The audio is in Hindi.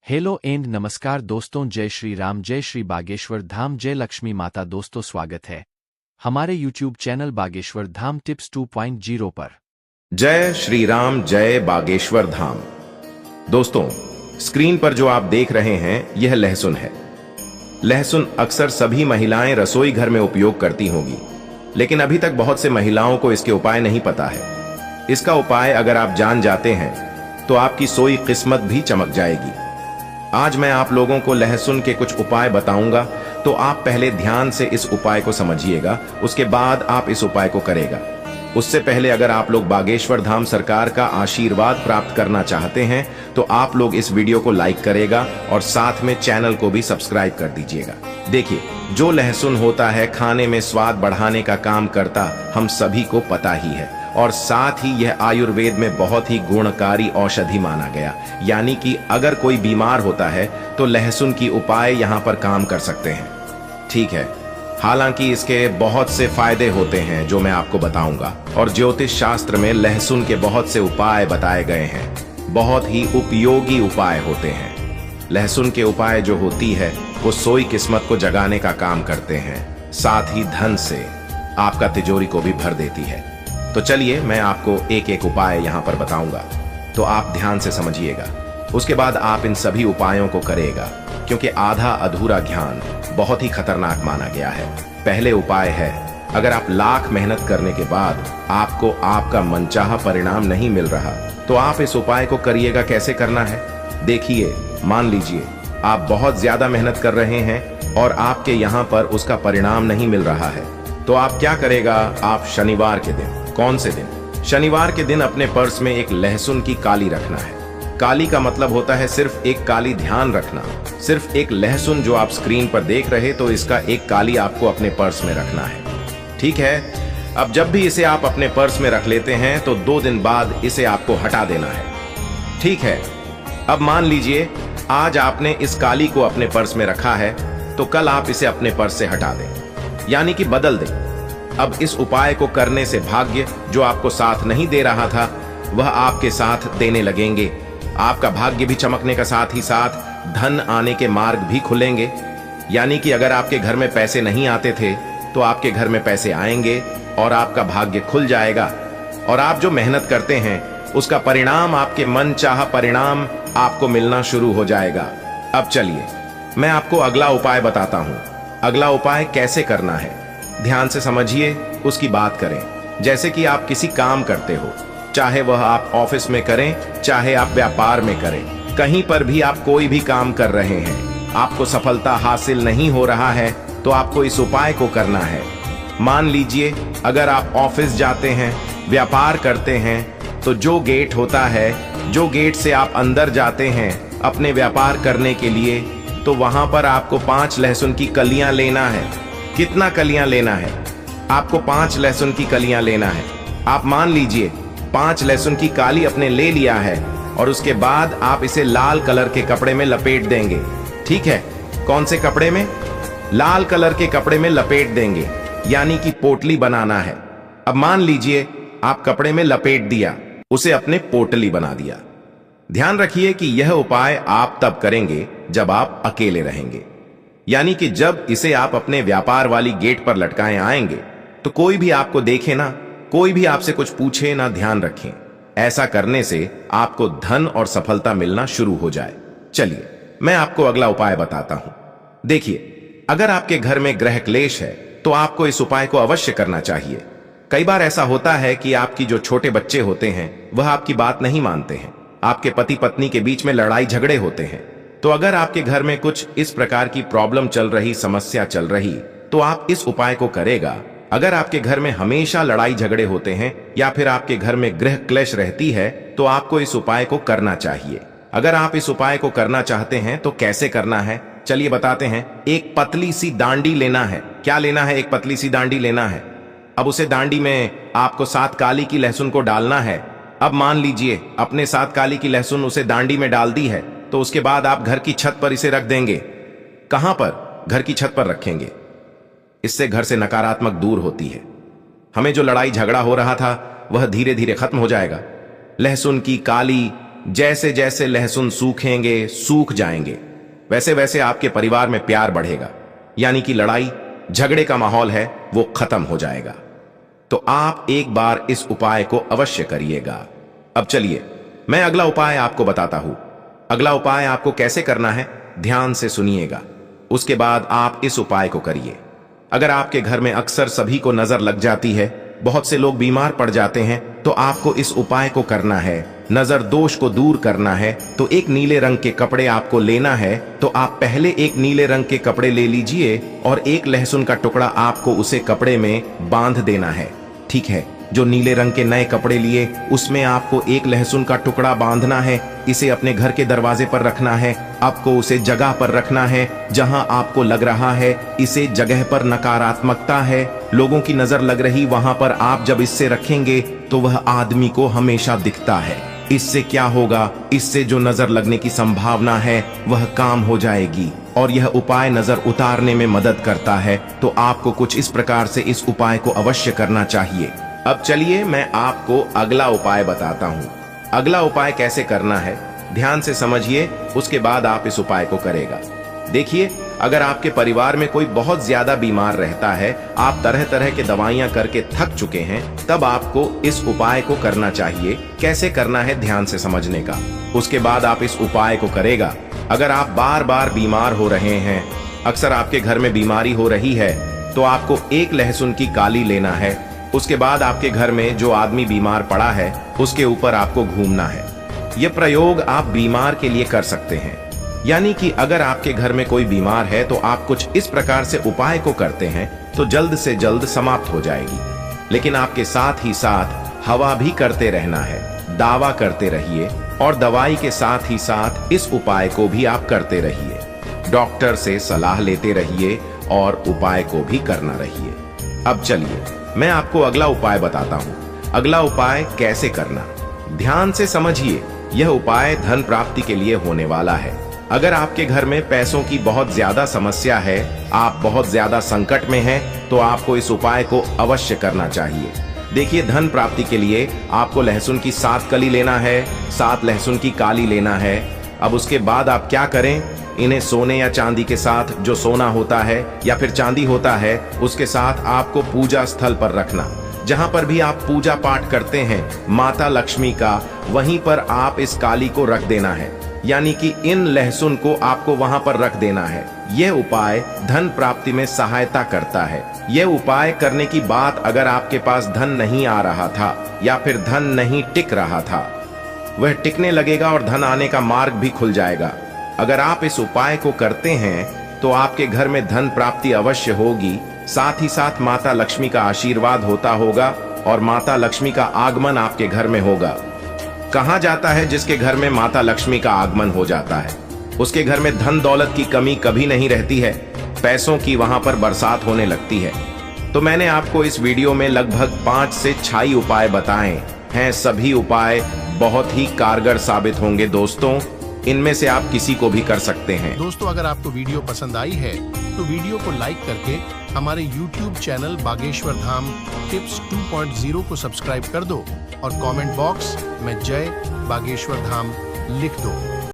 हेलो एंड नमस्कार दोस्तों, जय श्री राम, जय श्री बागेश्वर धाम, जय लक्ष्मी माता। दोस्तों स्वागत है हमारे YouTube channel Bageshwar Dham tips 2.0 पर। जय श्री राम, जय बागेश्वर धाम। दोस्तों, स्क्रीन पर जो आप देख रहे हैं यह लहसुन है। लहसुन अक्सर सभी महिलाएं रसोई घर में उपयोग करती होंगी, लेकिन अभी तक बहुत से महिलाओं को इसके उपाय नहीं पता है। इसका उपाय अगर आप जान जाते हैं तो आपकी सोई किस्मत भी चमक जाएगी। आज मैं आप लोगों को लहसुन के कुछ उपाय बताऊंगा, तो आप पहले ध्यान से इस उपाय को समझिएगा, उसके बाद आप इस उपाय को करेगा। उससे पहले अगर आप लोग बागेश्वर धाम सरकार का आशीर्वाद प्राप्त करना चाहते हैं तो आप लोग इस वीडियो को लाइक करेगा और साथ में चैनल को भी सब्सक्राइब कर दीजिएगा। देखिए, जो लहसुन होता है खाने में स्वाद बढ़ाने का काम करता, हम सभी को पता ही है, और साथ ही यह आयुर्वेद में बहुत ही गुणकारी औषधि माना गया। यानी कि अगर कोई बीमार होता है तो लहसुन की उपाय यहाँ पर काम कर सकते हैं। ठीक है, हालांकि इसके बहुत से फायदे होते हैं जो मैं आपको बताऊंगा, और ज्योतिष शास्त्र में लहसुन के बहुत से उपाय बताए गए हैं। बहुत ही उपयोगी उपाय होते हैं। लहसुन के उपाय जो होती है वो सोई किस्मत को जगाने का काम करते हैं, साथ ही धन से आपका तिजोरी को भी भर देती है। तो चलिए मैं आपको एक एक उपाय यहाँ पर बताऊंगा, तो आप ध्यान से समझिएगा। उसके बाद आप इन सभी उपायों को करेगा, क्योंकि आधा अधूरा ज्ञान बहुत ही खतरनाक माना गया है। पहले उपाय है, अगर आप लाख मेहनत करने के बाद आपको आपका मनचाहा परिणाम नहीं मिल रहा तो आप इस उपाय को करिएगा। कैसे करना है देखिए। मान लीजिए आप बहुत ज्यादा मेहनत कर रहे हैं और आपके यहाँ पर उसका परिणाम नहीं मिल रहा है, तो आप क्या करेगा। आप शनिवार के दिन, कौन से दिन, शनिवार के दिन अपने पर्स में एक लहसुन की काली रखना है। काली का मतलब होता है सिर्फ एक काली। ध्यान रखना, सिर्फ एक लहसुन जो आप स्क्रीन पर देख रहे, तो इसका एक काली आपको अपने पर्स में रखना है। ठीक है, अब जब भी इसे आप अपने पर्स में रख लेते हैं तो 2 दिन बाद इसे आपको हटा देना है। ठीक है, अब मान लीजिए आज आपने इस काली को अपने पर्स में रखा है, तो कल आप इसे अपने पर्स से हटा दें, यानी कि बदल दें। अब इस उपाय को करने से भाग्य जो आपको साथ नहीं दे रहा था वह आपके साथ देने लगेंगे। आपका भाग्य भी चमकने का साथ ही साथ धन आने के मार्ग भी खुलेंगे। यानी कि अगर आपके घर में पैसे नहीं आते थे तो आपके घर में पैसे आएंगे और आपका भाग्य खुल जाएगा, और आप जो मेहनत करते हैं उसका परिणाम, आपके मन चाहा परिणाम आपको मिलना शुरू हो जाएगा। अब चलिए मैं आपको अगला उपाय बताता हूं। अगला उपाय कैसे करना है ध्यान से समझिए, उसकी बात करें। जैसे कि आप किसी काम करते हो, चाहे वह आप ऑफिस में करें, चाहे आप व्यापार में करें, कहीं पर भी आप कोई भी काम कर रहे हैं, आपको सफलता हासिल नहीं हो रहा है तो आपको इस उपाय को करना है। मान लीजिए अगर आप ऑफिस जाते हैं, व्यापार करते हैं, तो जो गेट होता है, जो गेट से आप अंदर जाते हैं अपने व्यापार करने के लिए, तो वहां पर आपको 5 लहसुन की कलियां लेना है। कितना कलियां लेना है? आपको 5 लहसुन की कलियां लेना है। आप मान लीजिए 5 लहसुन की काली अपने ले लिया है, और उसके बाद आप इसे लाल कलर के कपड़े में लपेट देंगे। ठीक है, कौन से कपड़े में? लाल कलर के कपड़े में लपेट देंगे, यानी कि पोटली बनाना है। अब मान लीजिए आप कपड़े में लपेट दिया, उसे अपने पोटली बना दिया। ध्यान रखिए कि यह उपाय आप तब करेंगे जब आप अकेले रहेंगे, यानी कि जब इसे आप अपने व्यापार वाली गेट पर लटकाएं आएंगे तो कोई भी आपको देखे ना, कोई भी आपसे कुछ पूछे ना। ध्यान रखें, ऐसा करने से आपको धन और सफलता मिलना शुरू हो जाए। चलिए मैं आपको अगला उपाय बताता हूं। देखिए, अगर आपके घर में ग्रह क्लेश है तो आपको इस उपाय को अवश्य करना चाहिए। कई बार ऐसा होता है कि आपकी जो छोटे बच्चे होते हैं वह आपकी बात नहीं मानते हैं, आपके पति पत्नी के बीच में लड़ाई झगड़े होते हैं। तो अगर आपके घर में कुछ इस प्रकार की प्रॉब्लम चल रही, समस्या चल रही, तो आप इस उपाय को करेगा। अगर आपके घर में हमेशा लड़ाई झगड़े होते हैं या फिर आपके घर में गृह क्लेश रहती है, तो आपको इस उपाय को करना चाहिए। अगर आप इस उपाय को करना चाहते हैं तो कैसे करना है चलिए बताते हैं। एक पतली सी डांडी लेना है। क्या लेना है? एक पतली सी डांडी लेना है। अब उसे डांडी में आपको 7 काली की लहसुन को डालना है। अब मान लीजिए अपने 7 काली की लहसुन उसे डांडी में डाल दी है, तो उसके बाद आप घर की छत पर इसे रख देंगे। कहां पर? घर की छत पर रखेंगे। इससे घर से नकारात्मक दूर होती है। हमें जो लड़ाई झगड़ा हो रहा था वह धीरे धीरे खत्म हो जाएगा। लहसुन की काली जैसे जैसे लहसुन सूखेंगे सूख जाएंगे, वैसे वैसे आपके परिवार में प्यार बढ़ेगा, यानी कि लड़ाई झगड़े का माहौल है वो खत्म हो जाएगा। तो आप एक बार इस उपाय को अवश्य करिएगा। अब चलिए मैं अगला उपाय आपको बताता हूं। अगला उपाय आपको कैसे करना है ध्यान से सुनिएगा, उसके बाद आप इस उपाय को करिए। अगर आपके घर में अक्सर सभी को नजर लग जाती है, बहुत से लोग बीमार पड़ जाते हैं, तो आपको इस उपाय को करना है। नजर दोष को दूर करना है तो एक नीले रंग के कपड़े आपको लेना है। तो आप पहले एक नीले रंग के कपड़े ले लीजिए और एक लहसुन का टुकड़ा आपको उसे कपड़े में बांध देना है। ठीक है, जो नीले रंग के नए कपड़े लिए उसमें आपको एक लहसुन का टुकड़ा बांधना है। इसे अपने घर के दरवाजे पर रखना है। आपको उसे जगह पर रखना है जहां आपको लग रहा है इसे जगह पर नकारात्मकता है, लोगों की नजर लग रही, वहां पर आप जब इससे रखेंगे तो वह आदमी को हमेशा दिखता है। इससे क्या होगा, इससे जो नजर लगने की संभावना है वह काम हो जाएगी और यह उपाय नजर उतारने में मदद करता है। तो आपको कुछ इस प्रकार से इस उपाय को अवश्य करना चाहिए। अब चलिए मैं आपको अगला उपाय बताता हूं। अगला उपाय कैसे करना है ध्यान से समझिए, उसके बाद आप इस उपाय को करेगा। देखिए, अगर आपके परिवार में कोई बहुत ज्यादा बीमार रहता है, आप तरह तरह के दवाइयां करके थक चुके हैं, तब आपको इस उपाय को करना चाहिए। कैसे करना है ध्यान से समझने का, उसके बाद आप इस उपाय को करेगा। अगर आप बार बार बीमार हो रहे हैं, अक्सर आपके घर में बीमारी हो रही है, तो आपको एक लहसुन की काली लेना है। उसके बाद आपके घर में जो आदमी बीमार पड़ा है उसके ऊपर आपको घूमना है। यह प्रयोग आप बीमार के लिए कर सकते हैं, यानी कि अगर आपके घर में कोई बीमार है तो आप कुछ इस प्रकार से उपाय को करते हैं तो जल्द से जल्द समाप्त हो जाएगी। लेकिन आपके साथ ही साथ हवा भी करते रहना है, दावा करते रहिए और दवाई के साथ ही साथ इस उपाय को भी आप करते रहिए। डॉक्टर से सलाह लेते रहिए और उपाय को भी करना रहिए। अब चलिए मैं आपको अगला उपाय बताता हूँ। अगला उपाय कैसे करना ध्यान से समझिए। यह उपाय धन प्राप्ति के लिए होने वाला है। अगर आपके घर में पैसों की बहुत ज्यादा समस्या है, आप बहुत ज्यादा संकट में हैं, तो आपको इस उपाय को अवश्य करना चाहिए। देखिए, धन प्राप्ति के लिए आपको लहसुन की 7 कली लेना है, 7 लहसुन की काली लेना है। अब उसके बाद आप क्या करें, इन्हें सोने या चांदी के साथ, जो सोना होता है या फिर चांदी होता है, उसके साथ आपको पूजा स्थल पर रखना। जहां पर भी आप पूजा पाठ करते हैं माता लक्ष्मी का, वहीं पर आप इस काली को रख देना है, यानी कि इन लहसुन को आपको वहां पर रख देना है। यह उपाय धन प्राप्ति में सहायता करता है। यह उपाय करने की बात अगर आपके पास धन नहीं आ रहा था या फिर धन नहीं टिक रहा था, वह टिकने लगेगा और धन आने का मार्ग भी खुल जाएगा। अगर आप इस उपाय को करते हैं तो आपके घर में धन प्राप्ति अवश्य होगी, साथ ही साथ माता लक्ष्मी का आशीर्वाद होता होगा और माता लक्ष्मी का आगमन आपके घर में होगा। कहा जाता है जिसके घर में माता लक्ष्मी का आगमन हो जाता है उसके घर में धन दौलत की कमी कभी नहीं रहती है, पैसों की वहां पर बरसात होने लगती है। तो मैंने आपको इस वीडियो में लगभग 5 से 6 उपाय बताए हैं। सभी उपाय बहुत ही कारगर साबित होंगे दोस्तों, इनमें से आप किसी को भी कर सकते हैं। दोस्तों, अगर आपको वीडियो पसंद आई है तो वीडियो को लाइक करके हमारे YouTube channel Bageshwar Dham tips 2.0 को सब्सक्राइब कर दो और कमेंट बॉक्स में जय बागेश्वर धाम लिख दो।